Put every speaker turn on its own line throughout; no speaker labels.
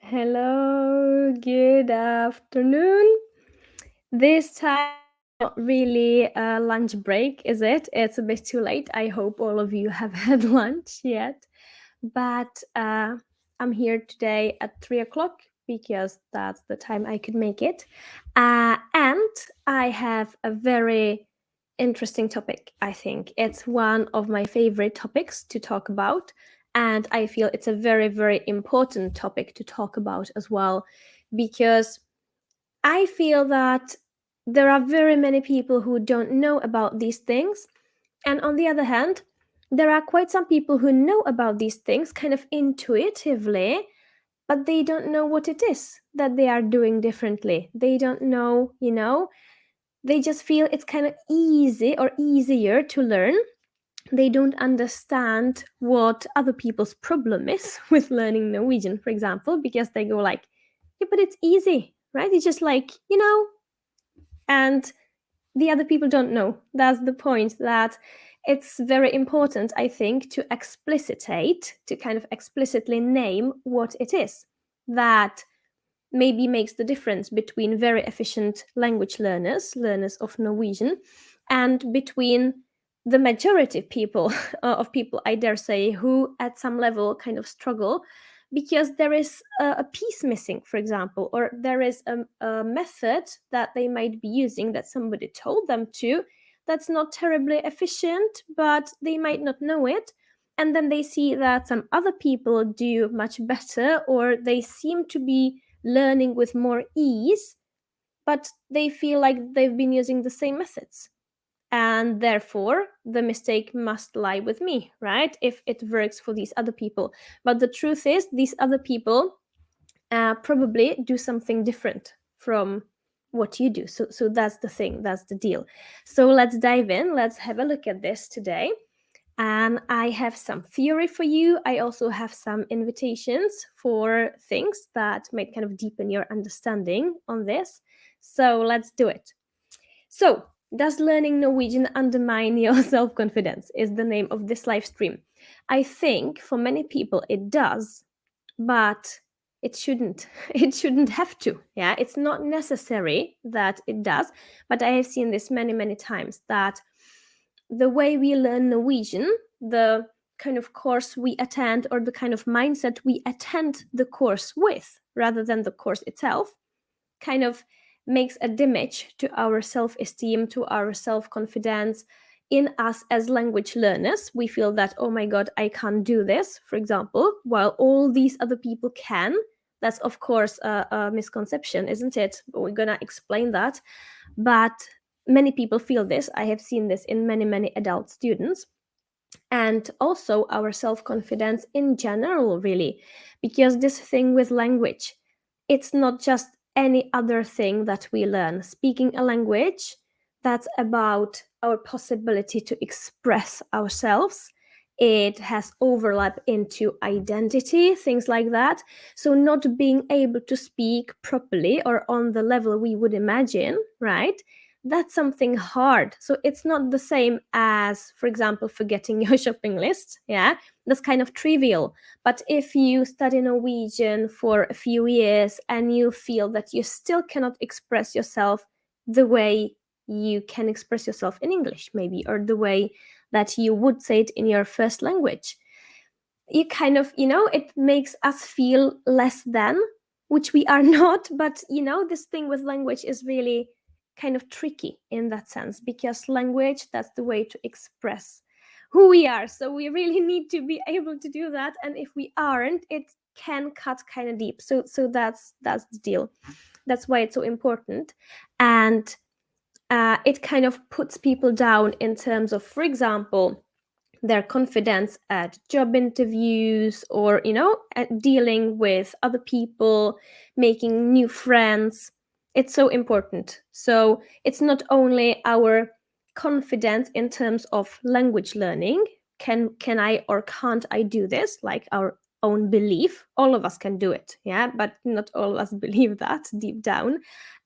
Hello, good afternoon. This time is not really a lunch break, is it? It's a bit too late. I hope all of you have had lunch yet. But I'm here today at 3 o'clock because that's the time I could make it. And I have a very interesting topic, I think. It's one of my favorite topics to talk about. And I feel it's a very, very important topic to talk about as well, because I feel that there are very many people who don't know about these things. And on the other hand, there are quite some people who know about these things kind of intuitively, but they don't know what it is that they are doing differently. They don't know, they just feel it's kind of easy or easier to learn. They don't understand what other people's problem is with learning Norwegian, for example, because they go like, yeah, but it's easy, right? It's just like, and the other people don't know. That's the point, that it's very important, I think, to explicitate, to kind of explicitly name what it is that maybe makes the difference between very efficient language learners of Norwegian, and between the majority of people, I dare say, who at some level kind of struggle because there is a piece missing, for example, or there is a method that they might be using that somebody told them to that's not terribly efficient, but they might not know it. And then they see that some other people do much better, or they seem to be learning with more ease, but they feel like they've been using the same methods. And therefore, the mistake must lie with me, right? If it works for these other people. But the truth is, these other people probably do something different from what you do. So that's the thing, that's the deal. So let's dive in, let's have a look at this today. And I have some theory for you. I also have some invitations for things that might kind of deepen your understanding on this. So let's do it. So, does learning Norwegian undermine your self confidence? Is the name of this live stream. I think for many people it does, but it shouldn't. It shouldn't have to. Yeah, it's not necessary that it does, but I have seen this many, many times that the way we learn Norwegian, the kind of course we attend, or the kind of mindset we attend the course with, rather than the course itself, kind of makes a damage to our self esteem, to our self confidence in us as language learners. We feel that, oh my God, I can't do this, for example, while all these other people can. That's, of course, a misconception, isn't it? We're going to explain that. But many people feel this. I have seen this in many, many adult students. And also our self confidence in general, really. Because this thing with language, it's not just any other thing that we learn. Speaking a language, that's about our possibility to express ourselves. It has overlap into identity, things like that. So, not being able to speak properly or on the level we would imagine, right? That's something hard. So it's not the same as, for example, forgetting your shopping list. Yeah, that's kind of trivial. But if you study Norwegian for a few years and you feel that you still cannot express yourself the way you can express yourself in English, maybe, or the way that you would say it in your first language, you kind of, it makes us feel less than, which we are not. But, this thing with language is really kind of tricky in that sense, because language, that's the way to express who we are. So we really need to be able to do that. And if we aren't, it can cut kind of deep. So that's the deal. That's why it's so important. And it kind of puts people down in terms of, for example, their confidence at job interviews, or at dealing with other people, making new friends. It's so important. So it's not only our confidence in terms of language learning, can I or can't I do this, like our own belief. All of us can do it, yeah, but not all of us believe that deep down.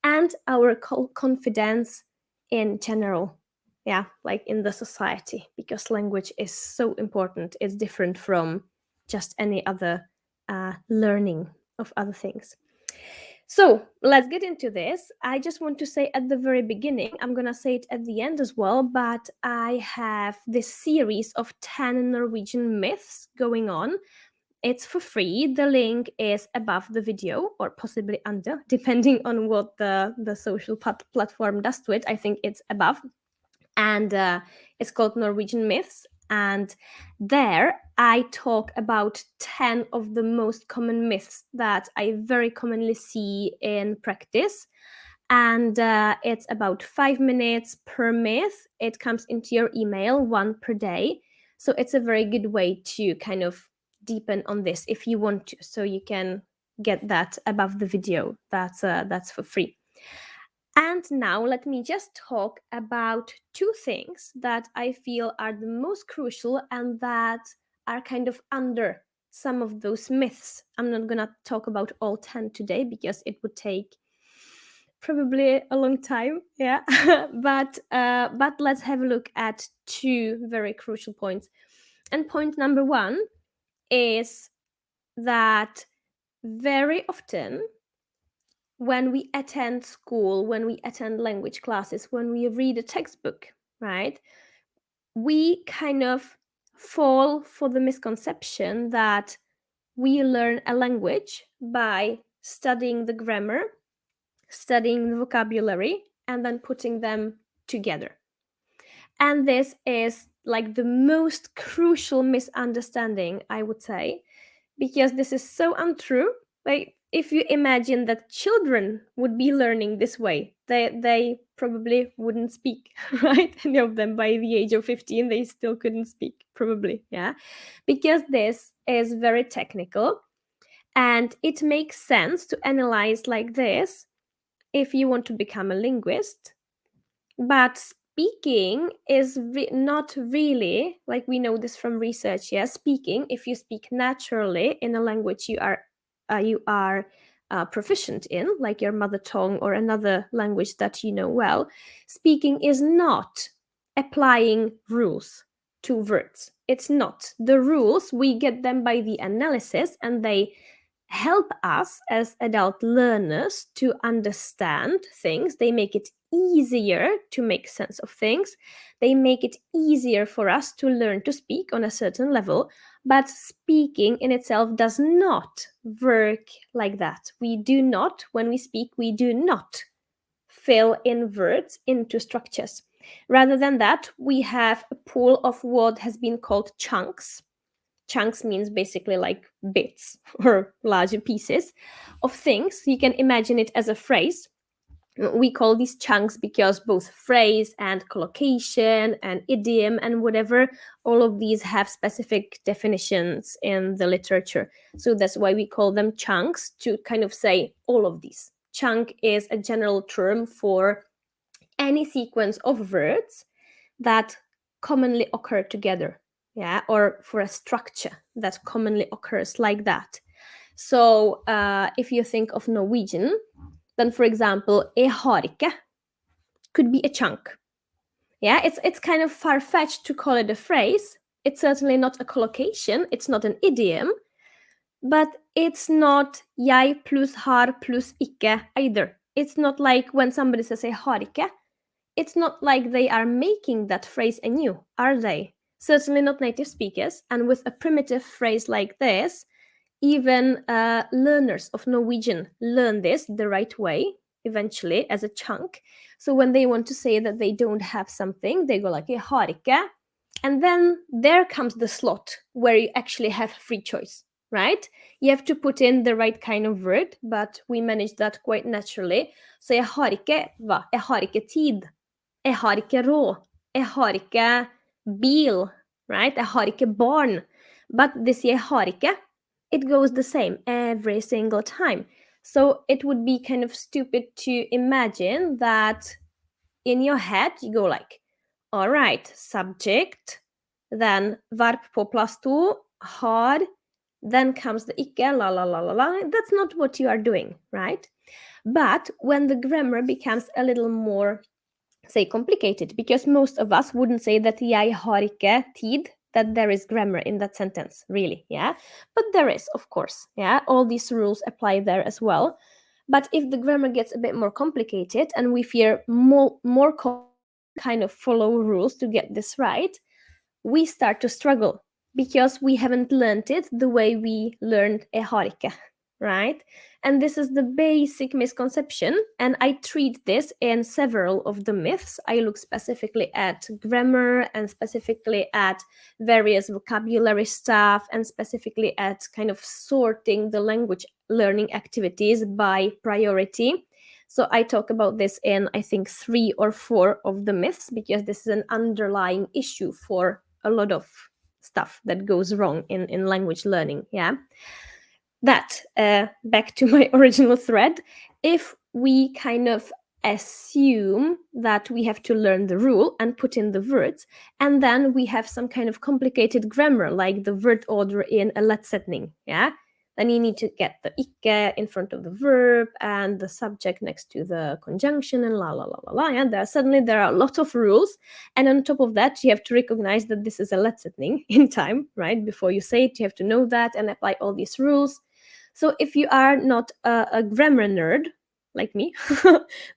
And our confidence in general, yeah, like in the society, because language is so important. It's different from just any other learning of other things. So let's get into this. I just want to say at the very beginning, I'm gonna say it at the end as well, but I have this series of 10 Norwegian myths going on. It's for free. The link is above the video or possibly under, depending on what the social platform does to it. I think it's above. And it's called Norwegian Myths. And there I talk about 10 of the most common myths that I very commonly see in practice. And it's about 5 minutes per myth. It comes into your email, one per day. So it's a very good way to kind of deepen on this if you want to. So you can get that above the video. That's for free. And now let me just talk about two things that I feel are the most crucial and that are kind of under some of those myths. I'm not going to talk about all 10 today because it would take probably a long time, yeah. But let's have a look at two very crucial points. And point number one is that very often when we attend school, when we attend language classes, when we read a textbook, right, we kind of fall for the misconception that we learn a language by studying the grammar, studying the vocabulary, and then putting them together. And this is like the most crucial misunderstanding, I would say, because this is so untrue. Like, if you imagine that children would be learning this way, they probably wouldn't speak, right? Any of them by the age of 15, they still couldn't speak, probably, yeah? Because this is very technical and it makes sense to analyze like this if you want to become a linguist. But speaking is not really, like, we know this from research. Yes, speaking, if you speak naturally in a language you are proficient in, like your mother tongue or another language that you know well, speaking is not applying rules to words. It's not. The rules, we get them by the analysis, and they help us as adult learners to understand things. They make it easier to make sense of things. They make it easier for us to learn to speak on a certain level. But speaking in itself does not work like that. We do not, when we speak, we do not fill in words into structures. Rather than that, we have a pool of what has been called chunks. Chunks means basically like bits or larger pieces of things. You can imagine it as a phrase. We call these chunks because both phrase and collocation and idiom and whatever, all of these have specific definitions in the literature. So that's why we call them chunks, to kind of say all of these. Chunk is a general term for any sequence of words that commonly occur together, yeah, or for a structure that commonly occurs like that. So if you think of Norwegian, then for example, jeg har ikke could be a chunk. Yeah, it's kind of far-fetched to call it a phrase. It's certainly not a collocation, it's not an idiom, but it's not jeg plus har plus ikke either. It's not like when somebody says jeg har ikke, it's not like they are making that phrase anew, are they? Certainly not native speakers. And with a primitive phrase like this, even learners of Norwegian learn this the right way eventually as a chunk. So when they want to say that they don't have something, they go like jeg har ikke. And then there comes the slot where you actually have free choice, right? You have to put in the right kind of word, but we manage that quite naturally. Så jeg har ikke hva? Jeg har ikke tid. Jeg har ikke råd. Jeg har ikke bil, right? Jeg har ikke barn. But this jeg har ikke, it goes the same every single time. So it would be kind of stupid to imagine that in your head you go like, all right, subject, then verb på plass to, har, then comes the ikke, la la la la la. That's not what you are doing, right? But when the grammar becomes a little more, say, complicated, because most of us wouldn't say that jeg har ikke tid that there is grammar in that sentence, really, yeah. But there is, of course, yeah. All these rules apply there as well. But if the grammar gets a bit more complicated and we feel more confident to kind of follow rules to get this right, we start to struggle because we haven't learned it the way we learned eharike, right? And this is the basic misconception. And I treat this in several of the myths. I look specifically at grammar and specifically at various vocabulary stuff and specifically at kind of sorting the language learning activities by priority. So I talk about this in, I think, 3 or 4 of the myths because this is an underlying issue for a lot of stuff that goes wrong in language learning. Yeah. That, back to my original thread, if we kind of assume that we have to learn the rule and put in the words, and then we have some kind of complicated grammar, like the word order in a letsetning, yeah, then you need to get the ikke in front of the verb and the subject next to the conjunction and la la la la la. And there are a lot of rules, and on top of that, you have to recognize that this is a letsetning in time, right? Before you say it, you have to know that and apply all these rules. So if you are not a grammar nerd like me,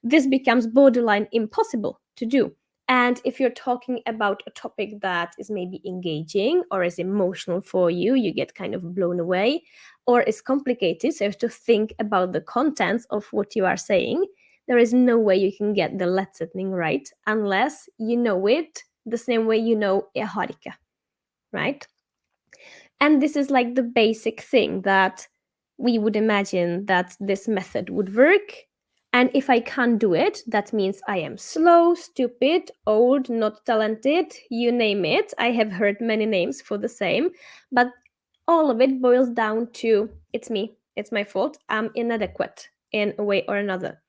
this becomes borderline impossible to do. And if you're talking about a topic that is maybe engaging or is emotional for you, you get kind of blown away, or is complicated, so you have to think about the contents of what you are saying. There is no way you can get the letsetning right unless you know it the same way you know eharika, right? And this is like the basic thing that we would imagine that this method would work. And if I can't do it, that means I am slow, stupid, old, not talented, you name it. I have heard many names for the same, but all of it boils down to it's me, it's my fault, I'm inadequate in a way or another.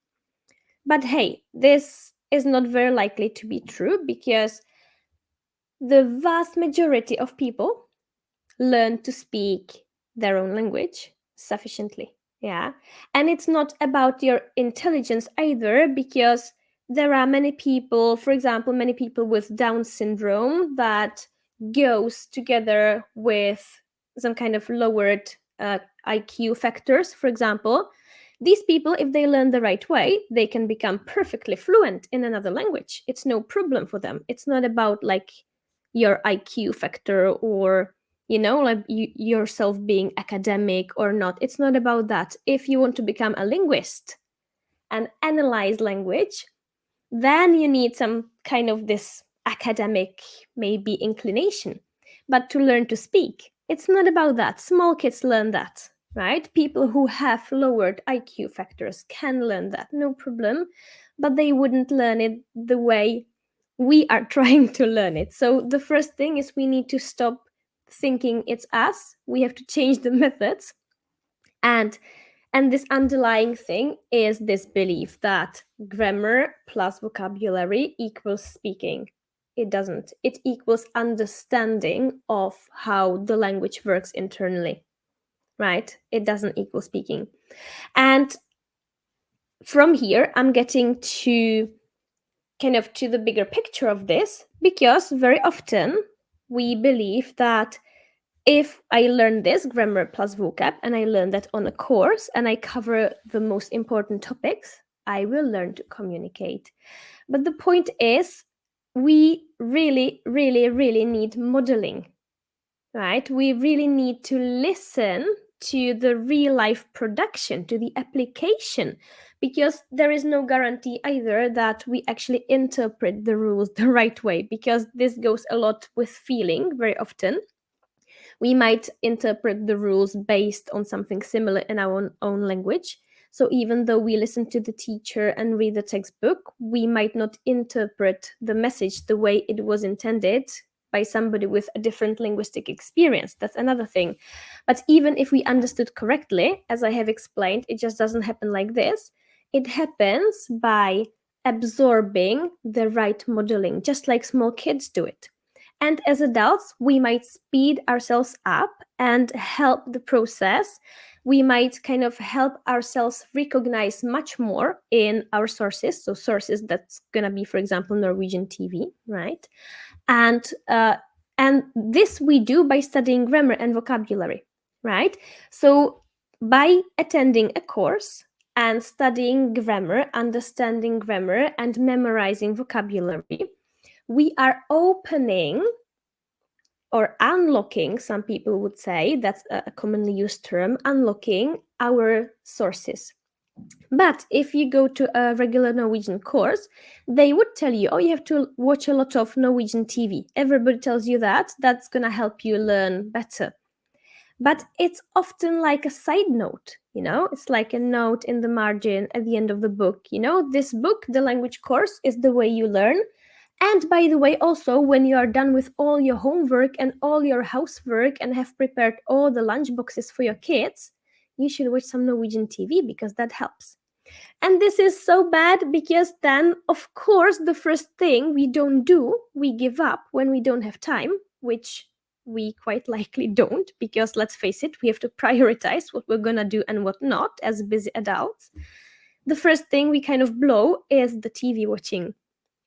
But hey, this is not very likely to be true because the vast majority of people learn to speak their own language sufficiently. Yeah. And it's not about your intelligence either, because there are many people, for example, many people with Down syndrome that goes together with some kind of lowered IQ factors, for example. These people, if they learn the right way, they can become perfectly fluent in another language. It's no problem for them. It's not about like your IQ factor or like yourself being academic or not. It's not about that. If you want to become a linguist and analyze language, then you need some kind of this academic maybe inclination. But to learn to speak, it's not about that. Small kids learn that, right? People who have lowered IQ factors can learn that, no problem, but they wouldn't learn it the way we are trying to learn it. So the first thing is we need to stop thinking it's us. We have to change the methods. And this underlying thing is this belief that grammar plus vocabulary equals speaking. It doesn't. It equals understanding of how the language works internally, right? It doesn't equal speaking. And from here, I'm getting to kind of to the bigger picture of this, because very often we believe that if I learn this grammar plus vocab and I learn that on a course and I cover the most important topics, I will learn to communicate. But the point is, we really, really, really need modeling, right? We really need to listen to the real life production, to the application, because there is no guarantee either that we actually interpret the rules the right way, because this goes a lot with feeling very often. We might interpret the rules based on something similar in our own language. So even though we listen to the teacher and read the textbook, we might not interpret the message the way it was intended by somebody with a different linguistic experience. That's another thing. But even if we understood correctly, as I have explained, it just doesn't happen like this. It happens by absorbing the right modeling, just like small kids do it. And as adults, we might speed ourselves up and help the process. We might kind of help ourselves recognize much more in our sources. So, sources that's going to be, for example, Norwegian TV, right? And And this we do by studying grammar and vocabulary, right? So by attending a course and studying grammar, understanding grammar, and memorizing vocabulary, we are opening or unlocking, some people would say, that's a commonly used term, unlocking our sources. But if you go to a regular Norwegian course, they would tell you, oh, you have to watch a lot of Norwegian TV. Everybody tells you that. That's going to help you learn better. But it's often like a side note, you know? It's like a note in the margin at the end of the book. You know, this book, the language course, is the way you learn. And by the way, also, when you are done with all your homework and all your housework and have prepared all the lunch boxes for your kids, you should watch some Norwegian TV because that helps. And this is so bad because then, of course, the first thing we don't do, we give up when we don't have time, which we quite likely don't, because let's face it, we have to prioritize what we're gonna do and what not as busy adults. The first thing we kind of blow is the TV watching,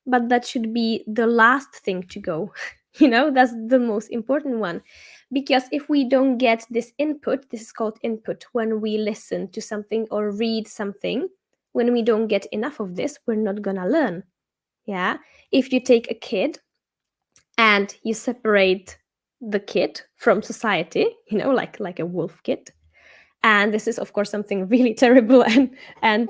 but that should be the last thing to go. You know, that's the most important one. Because if we don't get this input, this is called input, when we listen to something or read something, when we don't get enough of this, we're not gonna learn. Yeah. If you take a kid and you separate the kid from society, you know, like a wolf kid, and this is of course something really terrible, and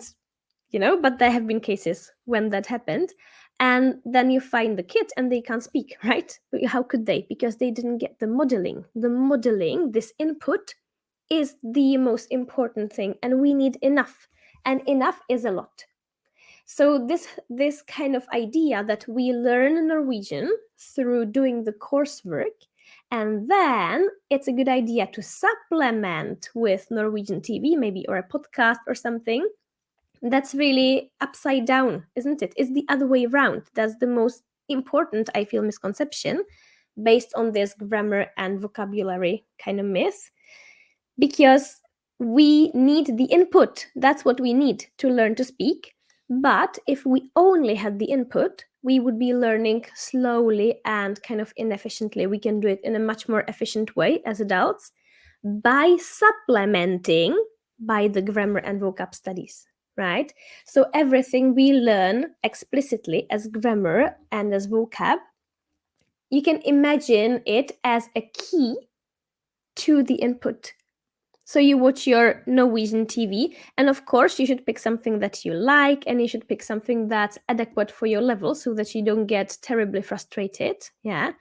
you know, but there have been cases when that happened. And then you find the kid and they can't speak, right? How could they? Because they didn't get the modeling. The modeling, this input, is the most important thing, and we need enough. And enough is a lot. So this kind of idea that we learn Norwegian through doing the coursework, and then it's a good idea to supplement with Norwegian TV, maybe, or a podcast or something. That's really upside down, isn't it? It's the other way around. That's the most important, I feel, misconception based on this grammar and vocabulary kind of myth, because we need the input. That's what we need to learn to speak. But if we only had the input, we would be learning slowly and kind of inefficiently. We can do it in a much more efficient way as adults by supplementing by the grammar and vocab studies, right? So everything we learn explicitly as grammar and as vocab, you can imagine it as a key to the input. So you watch your Norwegian TV, and of course you should pick something that you like, and you should pick something that's adequate for your level so that you don't get terribly frustrated. Yeah.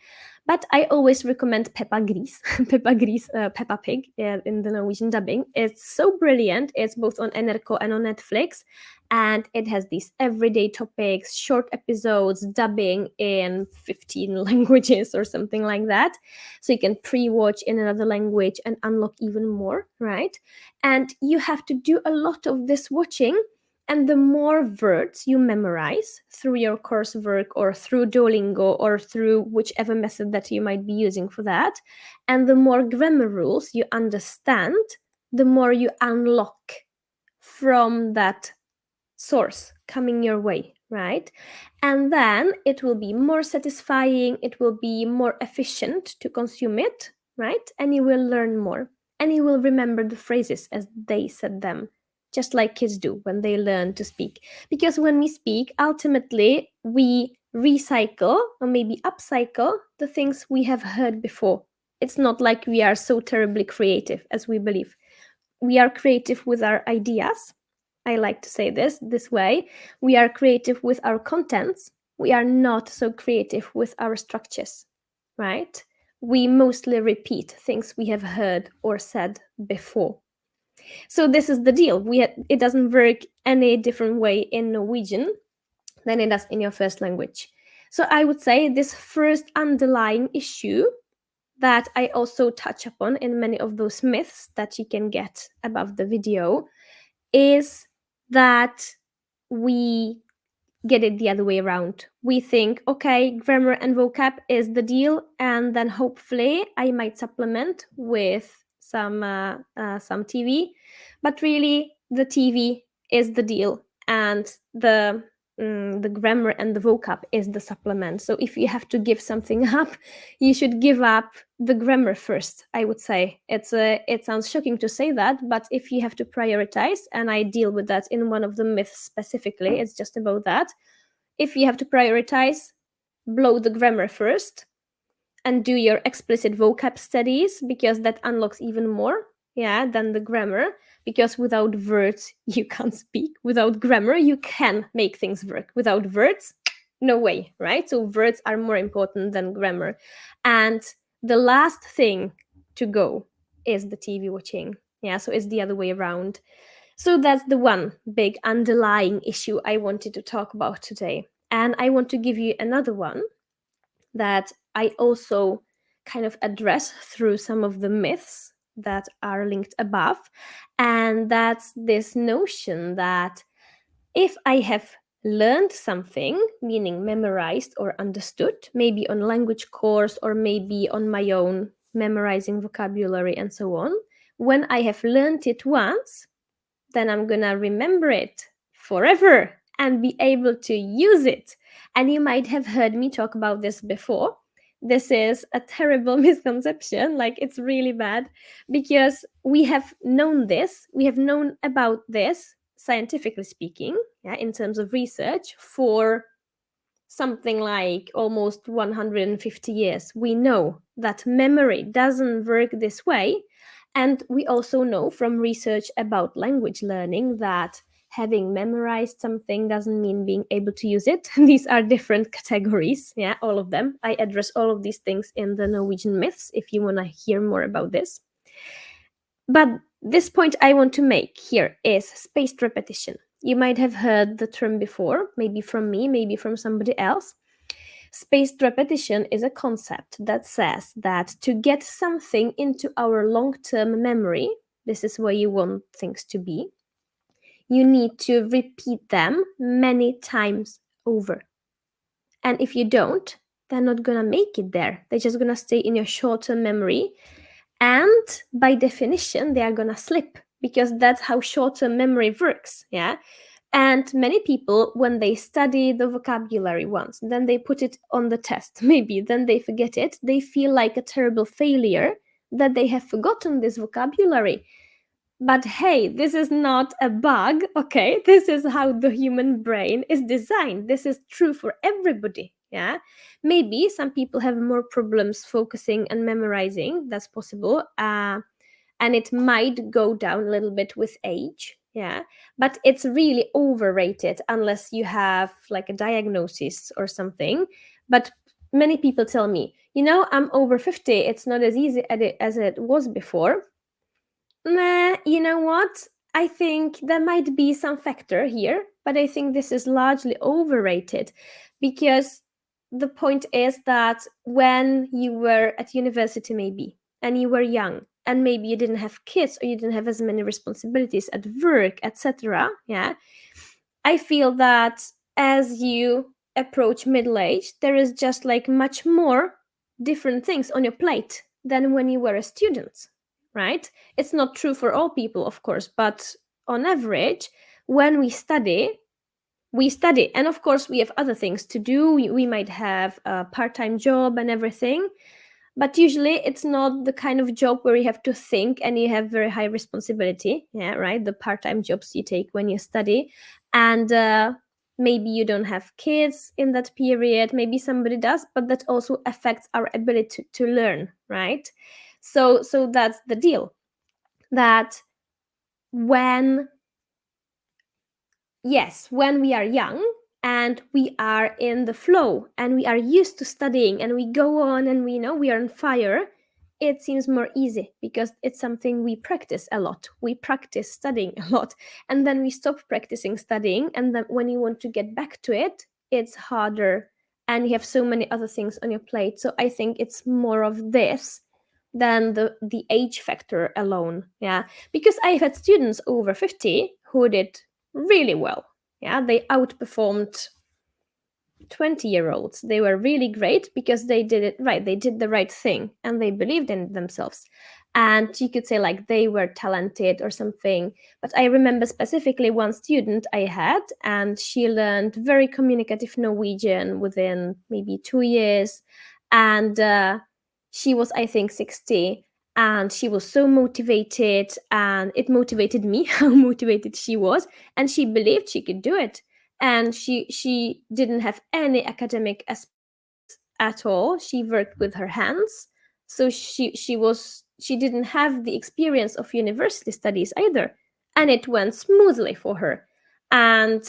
But I always recommend Peppa Gris, Peppa Gris, Peppa Pig in the Norwegian dubbing. It's so brilliant. It's both on NRK and on Netflix, and it has these everyday topics, short episodes, dubbing in 15 languages or something like that. So you can pre-watch in another language and unlock even more, right? And you have to do a lot of this watching. And the more words you memorize through your coursework or through Duolingo or through whichever method that you might be using for that, and the more grammar rules you understand, the more you unlock from that source coming your way, right? And then it will be more satisfying, it will be more efficient to consume it, right? And you will learn more, and you will remember the phrases as they said them, just like kids do when they learn to speak. Because when we speak, ultimately we recycle or maybe upcycle the things we have heard before. It's not like we are so terribly creative as we believe. We are creative with our ideas. I like to say this way. We are creative with our contents. We are not so creative with our structures, right? We mostly repeat things we have heard or said before. So this is the deal. It doesn't work any different way in Norwegian than it does in your first language. So I would say this first underlying issue that I also touch upon in many of those myths that you can get above the video is that we get it the other way around. We think, okay, grammar and vocab is the deal, and then hopefully I might supplement with some TV, but really the TV is the deal, and the the grammar and the vocab is the supplement. So if you have to give something up, you should give up the grammar first, I would say. It sounds shocking to say that, but if you have to prioritize, and I deal with that in one of the myths specifically, it's just about that. If you have to prioritize, blow the grammar first and do your explicit vocab studies, because that unlocks even more, yeah, than the grammar. Because without words you can't speak, without grammar you can make things work, without words no way, right? So words are more important than grammar. And the last thing to go is the TV watching. Yeah, so it's the other way around. So that's the one big underlying issue I wanted to talk about today. And I want to give you another one that I also kind of address through some of the myths that are linked above. And that's this notion that if I have learned something, meaning memorized or understood, maybe on language course or maybe on my own, memorizing vocabulary and so on, when I have learned it once, then I'm gonna remember it forever and be able to use it. And you might have heard me talk about this before. This is a terrible misconception, like it's really bad, because we have known this, we have known about this, scientifically speaking, yeah, in terms of research, for something like almost 150 years. We know that memory doesn't work this way. And we also know from research about language learning that having memorized something doesn't mean being able to use it. These are different categories, yeah, all of them. I address all of these things in the Norwegian myths if you want to hear more about this. But this point I want to make here is spaced repetition. You might have heard the term before, maybe from me, maybe from somebody else. Spaced repetition is a concept that says that to get something into our long-term memory, this is where you want things to be, you need to repeat them many times over. And if you don't, they're not gonna make it there. They're just gonna stay in your short-term memory. And by definition, they are gonna slip, because that's how short-term memory works, yeah? And many people, when they study the vocabulary once, then they put it on the test, maybe, then they forget it, they feel like a terrible failure that they have forgotten this vocabulary. But hey, this is not a bug, okay? This is how the human brain is designed. This is true for everybody, yeah? Maybe some people have more problems focusing and memorizing, that's possible. And it might go down a little bit with age, yeah, but it's really overrated unless you have like a diagnosis or something. But many people tell me, I'm over 50, it's not as easy as it was before. Nah, you know what? I think there might be some factor here, but I think this is largely overrated, because the point is that when you were at university, maybe, and you were young, and maybe you didn't have kids or you didn't have as many responsibilities at work, etc. Yeah, I feel that as you approach middle age, there is just like much more different things on your plate than when you were a student, right? It's not true for all people, of course, but on average, when we study. And of course, we have other things to do. We might have a part time job and everything. But usually it's not the kind of job where you have to think and you have very high responsibility. Yeah, right? The part time jobs you take when you study. And maybe you don't have kids in that period. Maybe somebody does, but that also affects our ability to learn, right? So that's the deal. That when yes, when we are young and we are in the flow and we are used to studying and we go on and we know we are on fire, it seems more easy because it's something we practice a lot. We practice studying a lot, and then we stop practicing studying, and then when you want to get back to it, it's harder and you have so many other things on your plate. So I think it's more of this than the age factor alone. Yeah, because I've had students over 50 who did really well. Yeah, they outperformed 20-year-olds. They were really great because they did it right. They did the right thing and they believed in themselves. and you could say like they were talented or something. But I remember specifically one student I had, and she learned very communicative Norwegian within maybe 2 years, and she was, I think, 60, and she was so motivated, and it motivated me how motivated she was, and she believed she could do it. And she didn't have any academic at all. She worked with her hands, so she didn't have the experience of university studies either, and it went smoothly for her. And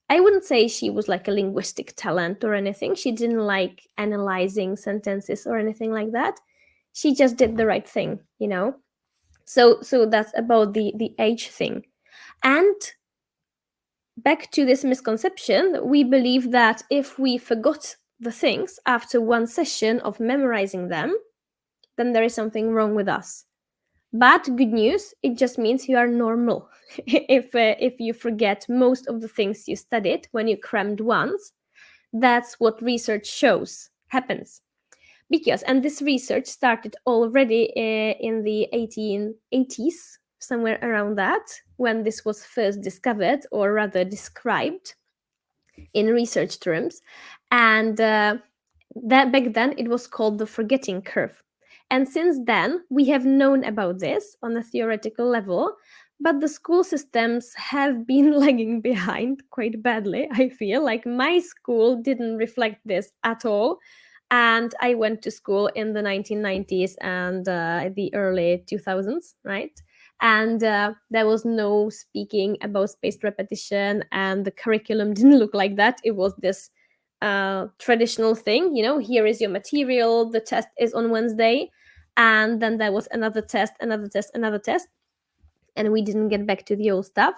I wouldn't say she was like a linguistic talent or anything. She didn't like analyzing sentences or anything like that. She just did the right thing, you know. So that's about the age thing. And back to this misconception, we believe that if we forgot the things after one session of memorizing them, then there is something wrong with us. But good news, it just means you are normal. If you forget most of the things you studied when you crammed once, that's what research shows happens. Because, and this research started already in the 1880s, somewhere around that, when this was first discovered, or rather described in research terms. And that back then it was called the forgetting curve. And since then, we have known about this on a theoretical level, but the school systems have been lagging behind quite badly. I feel like my school didn't reflect this at all. And I went to school in the 1990s and the early 2000s, right? And there was no speaking about spaced repetition, and the curriculum didn't look like that. It was this traditional thing, you know, here is your material, the test is on Wednesday, and then there was another test, another test, another test, and we didn't get back to the old stuff.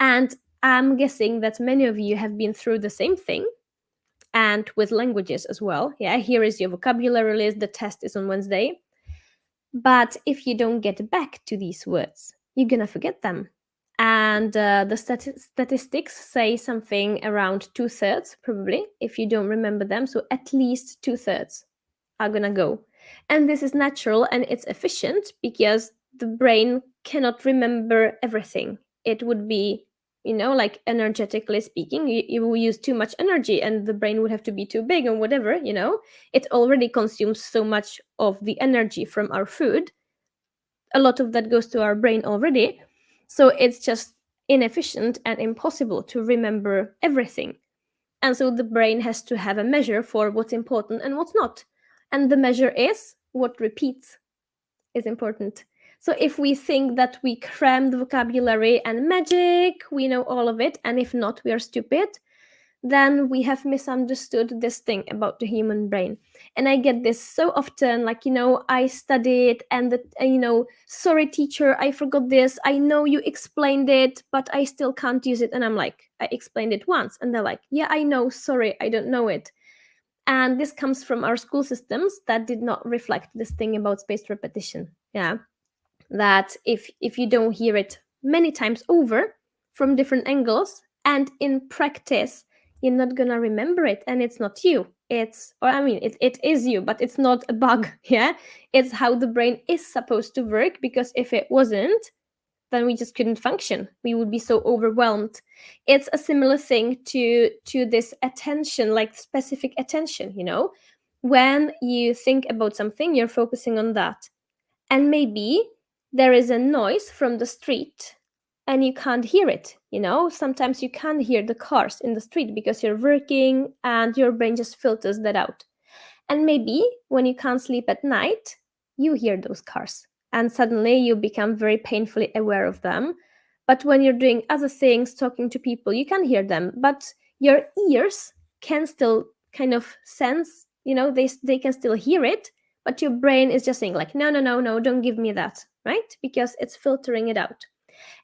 And I'm guessing that many of you have been through the same thing, and with languages as well. Yeah, here is your vocabulary list, the test is on Wednesday. But if you don't get back to these words, you're gonna forget them. And the statistics say something around 2/3, probably, if you don't remember them. So at least 2/3 are gonna go. And this is natural and it's efficient because the brain cannot remember everything. It would be, you know, like energetically speaking, you will use too much energy and the brain would have to be too big and whatever, you know. It already consumes so much of the energy from our food. A lot of that goes to our brain already. So it's just inefficient and impossible to remember everything. And so the brain has to have a measure for what's important and what's not. And the measure is what repeats is important. So if we think that we cram the vocabulary and magic, we know all of it, and if not, we are stupid, then we have misunderstood this thing about the human brain. And I get this so often, like, you know, I studied and you know, sorry teacher, I forgot this, I know you explained it, but I still can't use it. And I'm like, I explained it once. And they're like, yeah, I know, sorry, I don't know it. And this comes from our school systems that did not reflect this thing about spaced repetition. Yeah, that if you don't hear it many times over from different angles and in practice, you're not gonna remember it. And it's not you, it's, or I mean, it is you, but it's not a bug. Yeah, it's how the brain is supposed to work, because if it wasn't, then we just couldn't function, we would be so overwhelmed. It's a similar thing to this attention, like specific attention, you know. When you think about something, you're focusing on that, and maybe there is a noise from the street and you can't hear it, you know. Sometimes you can't hear the cars in the street because you're working and your brain just filters that out. And maybe when you can't sleep at night, you hear those cars and suddenly you become very painfully aware of them. But when you're doing other things, talking to people, you can hear them, but your ears can still kind of sense, you know, they can still hear it, but your brain is just saying like, no, no, no, no, don't give me that, right? Because it's filtering it out.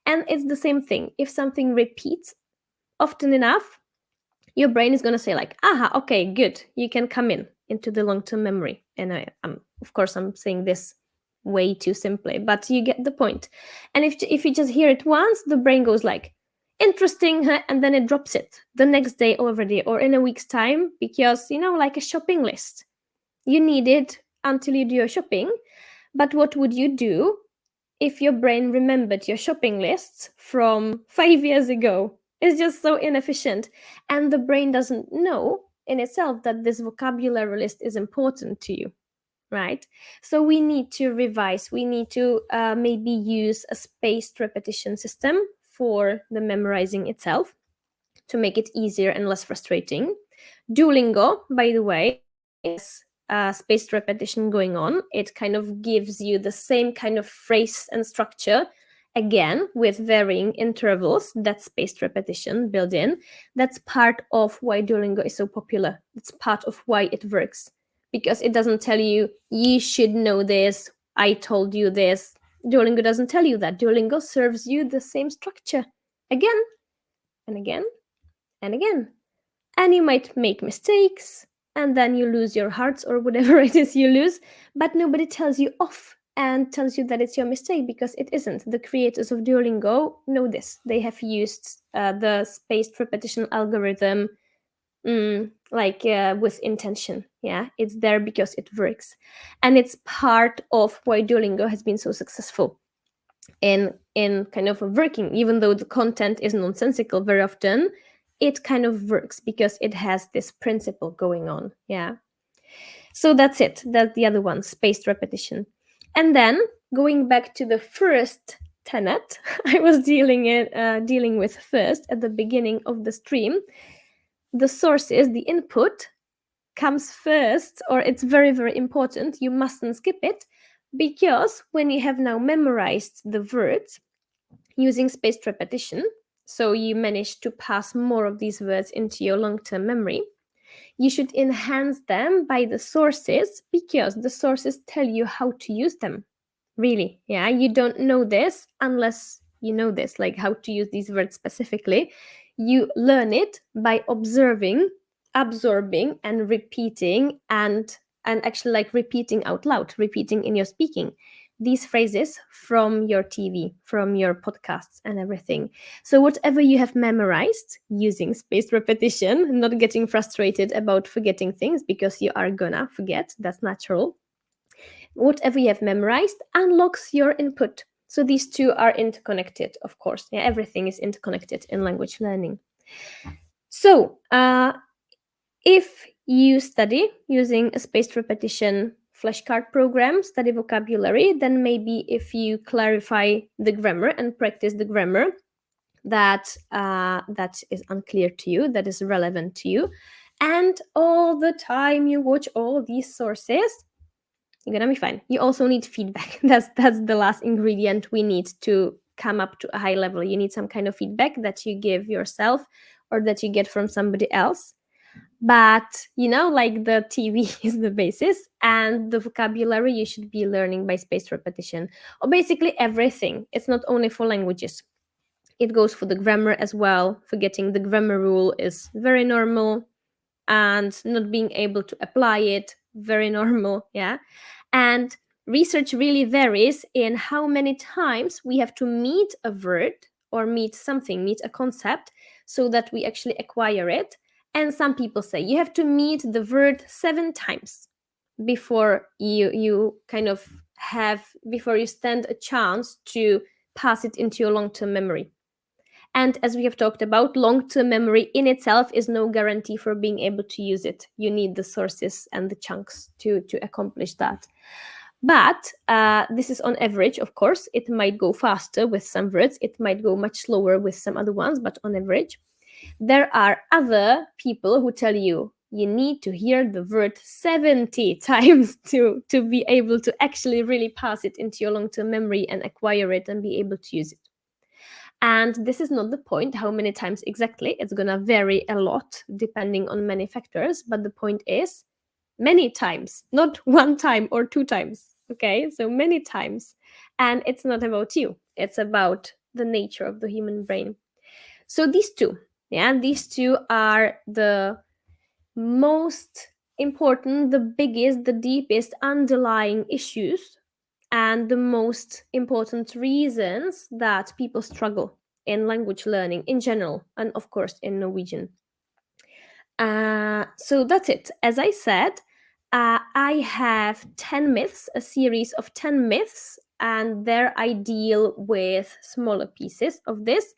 And it's the same thing. If something repeats often enough, your brain is going to say like, aha, okay, good, you can come into the long-term memory. And of course I'm saying this way too simply, but you get the point. And if you just hear it once, the brain goes like, interesting, huh? And then it drops it the next day already, or in a week's time, because, you know, like a shopping list, you need it until you do your shopping. But what would you do if your brain remembered your shopping lists from 5 years ago? It's just so inefficient. And the brain doesn't know in itself that this vocabulary list is important to you, right? So we need to revise. We need to maybe use a spaced repetition system for the memorizing itself to make it easier and less frustrating. Duolingo, by the way, has spaced repetition going on. It kind of gives you the same kind of phrase and structure, again, with varying intervals. That's spaced repetition built in. That's part of why Duolingo is so popular. It's part of why it works, because it doesn't tell you, you should know this, I told you this. Duolingo doesn't tell you that. Duolingo serves you the same structure again and again and again. And you might make mistakes, and then you lose your hearts or whatever it is you lose, but nobody tells you off and tells you that it's your mistake, because it isn't. The creators of Duolingo know this. They have used the spaced repetition algorithm with intention. Yeah, it's there because it works, and it's part of why Duolingo has been so successful in kind of working. Even though the content is nonsensical very often, it kind of works because it has this principle going on. Yeah, so that's it. That's the other one, spaced repetition. And then going back to the first tenet I was dealing with first at the beginning of the stream, the sources, the input comes first, or it's very, very important. You mustn't skip it, because when you have now memorized the words using spaced repetition, so you manage to pass more of these words into your long-term memory, you should enhance them by the sources, because the sources tell you how to use them. Really, yeah, you don't know this unless you know this, like how to use these words specifically. You learn it by observing, absorbing, and repeating, and actually like repeating out loud, repeating in your speaking these phrases from your TV, from your podcasts and everything. So whatever you have memorized using spaced repetition, not getting frustrated about forgetting things, because you are gonna forget, that's natural. Whatever you have memorized unlocks your input. So these two are interconnected, of course. Yeah, everything is interconnected in language learning. So if you study using a spaced repetition flashcard program, study vocabulary, then maybe if you clarify the grammar and practice the grammar that is unclear to you, that is relevant to you, and all the time you watch all these sources, you're gonna be fine. You also need feedback. That's the last ingredient we need to come up to a high level. You need some kind of feedback that you give yourself or that you get from somebody else. But like the TV is the basis, and the vocabulary you should be learning by spaced repetition, or basically everything. It's not only for languages. It goes for the grammar as well. Forgetting the grammar rule is very normal, and not being able to apply it, very normal. Yeah. And research really varies in how many times we have to meet a word or meet something, meet a concept, so that we actually acquire it. And some people say you have to meet the word 7 times before you kind of before you stand a chance to pass it into your long-term memory. And as we have talked about, long-term memory in itself is no guarantee for being able to use it. You need the sources and the chunks to accomplish that. But this is on average, of course. It might go faster with some words. It might go much slower with some other ones, but on average. There are other people who tell you you need to hear the word 70 times to be able to actually really pass it into your long-term memory and acquire it and be able to use it. And this is not the point, how many times exactly. It's going to vary a lot depending on many factors. But the point is many times, not 1 time or 2 times. Okay, so many times. And it's not about you, it's about the nature of the human brain. So these two, these two are the most important, the biggest, the deepest underlying issues, and the most important reasons that people struggle in language learning in general, and of course in Norwegian. So that's it. As I said, I have 10 myths, a series of 10 myths, and there I deal with smaller pieces of this.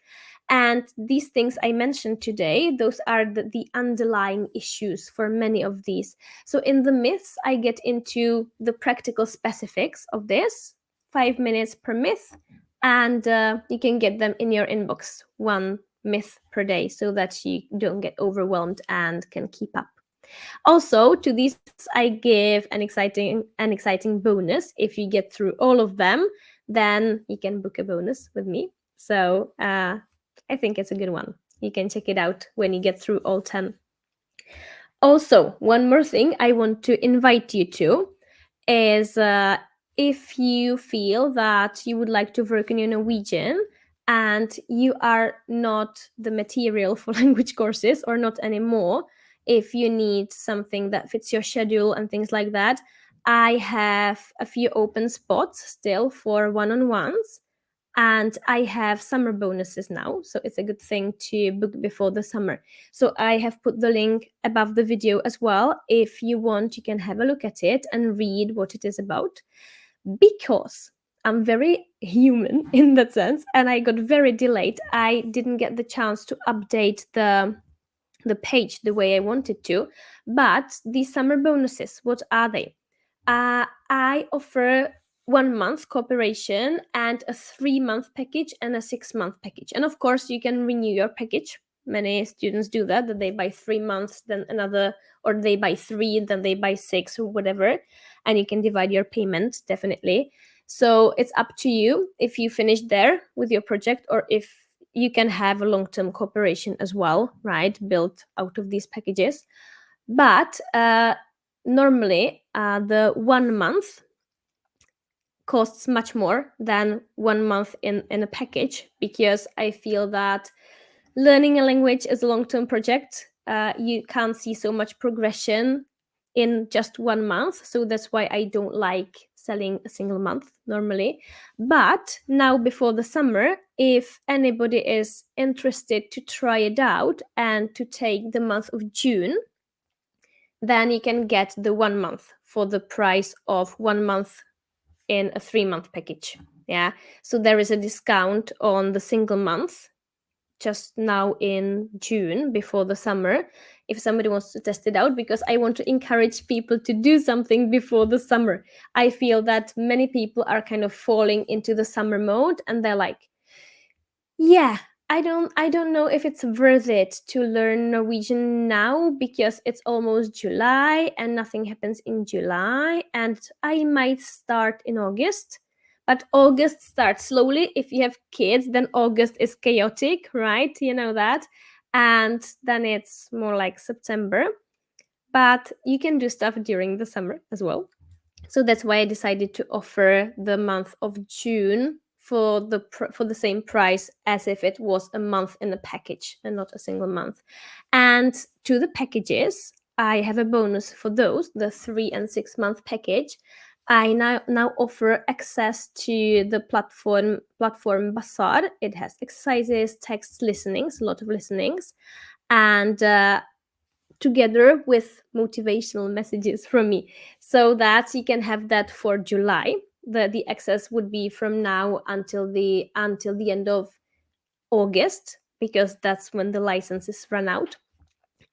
And these things I mentioned today, those are the underlying issues for many of these. So in the myths, I get into the practical specifics of this, 5 minutes per myth, and you can get them in your inbox, one myth per day, so that you don't get overwhelmed and can keep up. Also, to these myths, I give an exciting bonus. If you get through all of them, then you can book a bonus with me. So I think it's a good one. You can check it out when you get through all 10. Also, one more thing I want to invite you to is if you feel that you would like to work in your Norwegian and you are not the material for language courses, or not anymore, if you need something that fits your schedule and things like that, I have a few open spots still for one-on-ones. And I have summer bonuses now, so it's a good thing to book before the summer. So I have put the link above the video as well. If you want, you can have a look at it and read what it is about. Because I'm very human in that sense, and I got very delayed. I didn't get the chance to update the page the way I wanted to. But these summer bonuses, what are they? I offer 1 month cooperation and a 3 month package and a 6 month package. And of course, you can renew your package. Many students do that they buy 3 months, then another, or they buy three, then they buy six, or whatever. And you can divide your payment, definitely. So it's up to you if you finish there with your project, or if you can have a long-term cooperation as well, right? Built out of these packages. But normally, the 1 month costs much more than 1 month in a package, because I feel that learning a language is a long-term project. You can't see so much progression in just 1 month. So that's why I don't like selling a single month normally. But now, before the summer, if anybody is interested to try it out and to take the month of June, then you can get the 1 month for the price of 1 month in a 3 month package. Yeah. So there is a discount on the single month just now in June before the summer, if somebody wants to test it out, because I want to encourage people to do something before the summer. I feel that many people are kind of falling into the summer mode, and they're like, yeah, I don't know if it's worth it to learn Norwegian now, because it's almost July and nothing happens in July, and I might start in August. But August starts slowly. If you have kids, then August is chaotic, right? You know that. And then it's more like September. But you can do stuff during the summer as well. So that's why I decided to offer the month of June for the same price as if it was a month in a package and not a single month. And to the packages, I have a bonus for those, the 3 and 6 month package. I now offer access to the platform Bazaar. It has exercises, text, listenings, a lot of listenings, and together with motivational messages from me, so that you can have that for July. The access would be from now until the end of August, because that's when the licenses run out.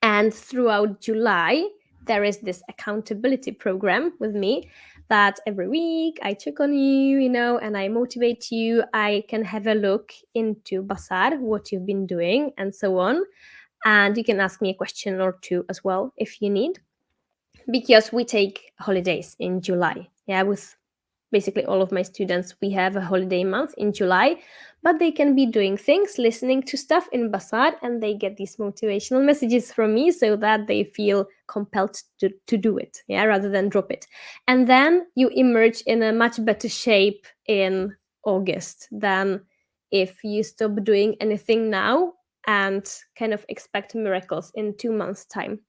And throughout July, there is this accountability program with me, that every week I check on you, and I motivate you. I can have a look into Bazaar, what you've been doing, and so on. And you can ask me a question or two as well if you need, because we take holidays in July. Yeah, with basically all of my students, we have a holiday month in July, but they can be doing things, listening to stuff in Bazaar, and they get these motivational messages from me, so that they feel compelled to do it, yeah, rather than drop it. And then you emerge in a much better shape in August than if you stop doing anything now and kind of expect miracles in 2 months' time.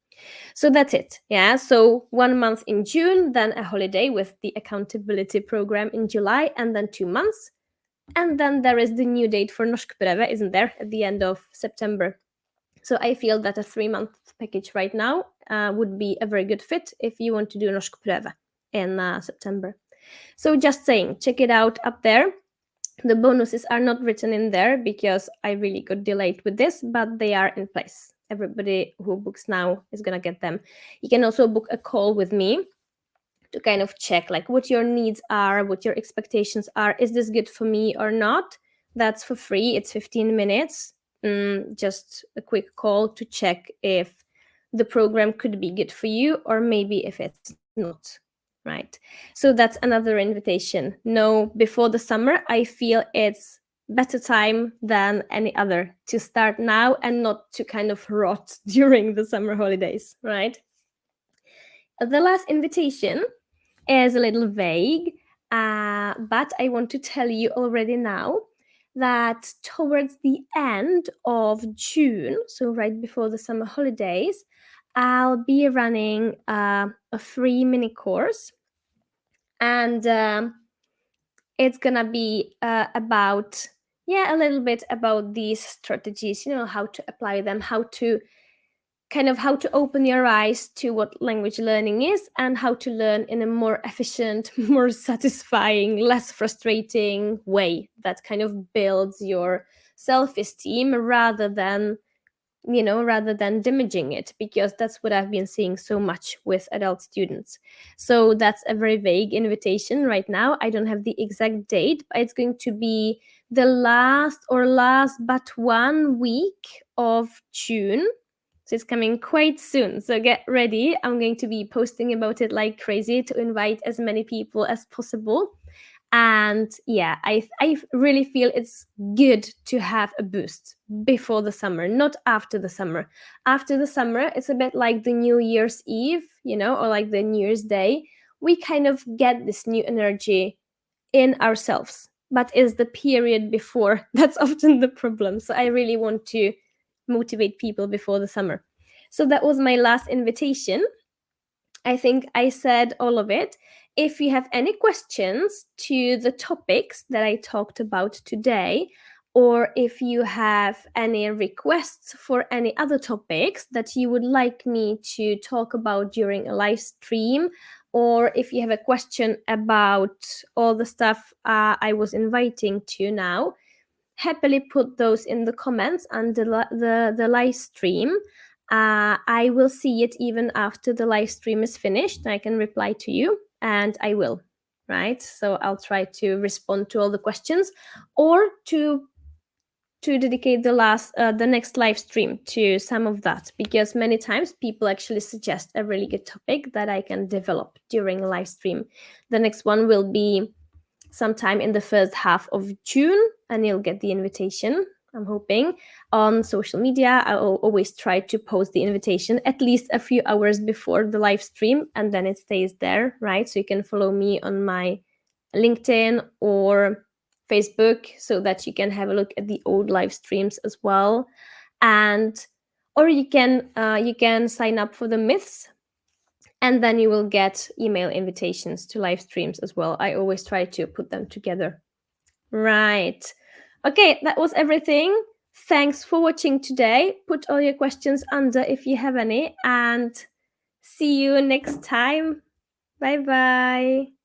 So that's it. Yeah. So 1 month in June, then a holiday with the accountability program in July, and then 2 months. And then there is the new date for Norskprøve, isn't there, at the end of September. So I feel that a 3-month package right now would be a very good fit if you want to do norsk prøve in September. So just saying, check it out up there. The bonuses are not written in there because I really got delayed with this, but they are in place. Everybody who books now is gonna get them. You can also book a call with me to kind of check like what your needs are, what your expectations are. Is this good for me or not? That's for free. It's 15 minutes. Just a quick call to check if the program could be good for you or maybe if it's not, right? So that's another invitation. No, before the summer, I feel it's better time than any other to start now and not to kind of rot during the summer holidays, right? The last invitation is a little vague, but I want to tell you already now that towards the end of June, so right before the summer holidays, I'll be running a free mini course, and it's gonna be about a little bit about these strategies, how to apply them, how to open your eyes to what language learning is and how to learn in a more efficient, more satisfying, less frustrating way that kind of builds your self-esteem rather than damaging it, because that's what I've been seeing so much with adult students. So that's a very vague invitation right now. I don't have the exact date, but it's going to be the last but 1 week of June. So it's coming quite soon. So get ready. I'm going to be posting about it like crazy to invite as many people as possible. And yeah, I really feel it's good to have a boost before the summer, not after the summer. After the summer, it's a bit like the New Year's Eve, or like the New Year's Day. We kind of get this new energy in ourselves, but is the period before that's often the problem. So I really want to motivate people before the summer. So that was my last invitation. I think I said all of it. If you have any questions to the topics that I talked about today, or if you have any requests for any other topics that you would like me to talk about during a live stream, or if you have a question about all the stuff I was inviting to now, happily put those in the comments under the live stream. I will see it even after the live stream is finished. I can reply to you, and I will, right? So I'll try to respond to all the questions, or to dedicate the next live stream to some of that, because many times people actually suggest a really good topic that I can develop during a live stream. The next one will be sometime in the first half of June, and you'll get the invitation, I'm hoping, on social media. I'll always try to post the invitation at least a few hours before the live stream, and then it stays there, right? So you can follow me on my LinkedIn or Facebook so that you can have a look at the old live streams as well. Or you can sign up for the myths, and then you will get email invitations to live streams as well. I always try to put them together. Right. Okay, that was everything. Thanks for watching today. Put all your questions under if you have any, and see you next time. Bye bye.